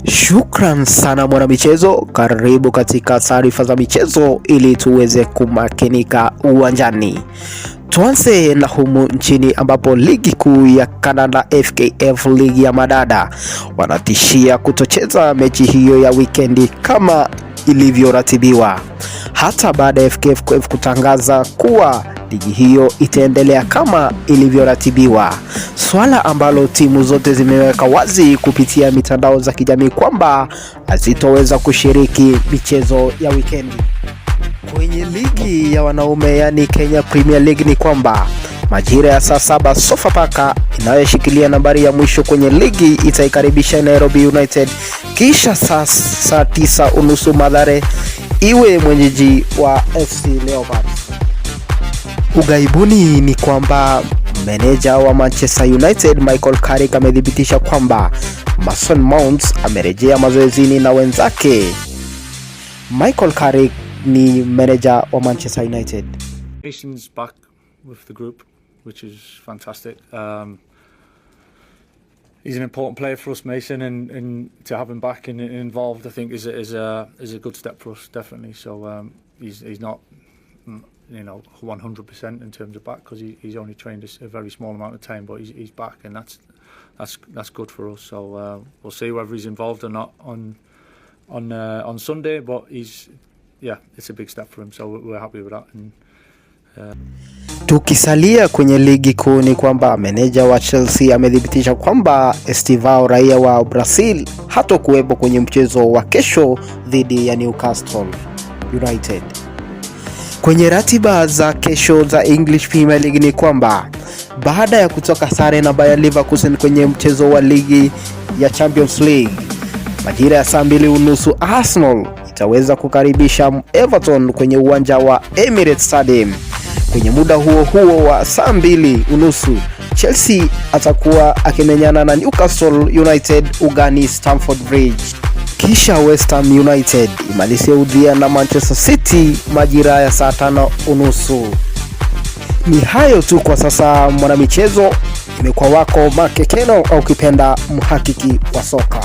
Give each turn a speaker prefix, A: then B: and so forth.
A: Shukran sana mwanamichezo, karibu katika taarifa za michezo ili tuweze kumakinika uwanjani. Tuanze na humu nchini ambapo ligi kuu ya Canada FKF, ligi ya madada, wanatishia kutocheza mechi hiyo ya wikendi kama ilivyoratibiwa, hata baada ya FKF kutangaza kuwa ligi hiyo itaendelea kama ilivyoratibiwa, swala ambalo timu zote zimeweka wazi kupitia mitandao za kijamii kwamba hazitoweza kushiriki michezo ya wikendi. Kwenye ligi ya wanaume yani Kenya Premier League ni kwamba majira ya saa 7 Sofapaka inayoshikilia nambari ya mwisho kwenye ligi itaikaribisha Nairobi United, kisha saa 9 unusu Mathare iwe mwenyeji wa FC Leopards. Ugaibuni ni kwamba meneja wa Manchester United Michael Carrick amethibitisha kwamba Mason Mount amerejea mazoezini na wenzake. Michael Carrick ni meneja wa Manchester United.
B: Mason's back with the group, which is fantastic. He's an important player for us, Mason, and to have him back and involved, I think is a good step for us, definitely. So he's not 100% in terms of back, because he's only trained a very small amount of time, but he's back, and that's good for us. So we'll see whether he's involved or not on Sunday, but it's a big step for him, so we're happy with that.
A: Tukisalia kwenye ligi kuu ni kwamba meneja wa Chelsea amethibitisha kwamba Estevao, raia wa Brazil, hatakuwepo kwenye mchezo wa kesho dhidi ya Newcastle United. Kwenye ratiba za kesho za English Premier League ni kwamba baada ya kutoka sare na Bayer Leverkusen kwenye mchezo wa ligi ya Champions League, majira ya saa 2 unusu Arsenal itaweza kukaribisha Everton kwenye uwanja wa Emirates Stadium. Kwenye muda huo wa saa 2 unusu Chelsea atakuwa akimenyana na Newcastle United ugani Stamford Bridge. Kisha West Ham United imalizie udhia na Manchester City majira ya saa 5 unusu. Ni hayo tu kwa sasa mwanamichezo, imekuwa wako Makekeno au kipenda mhakiki wa soka.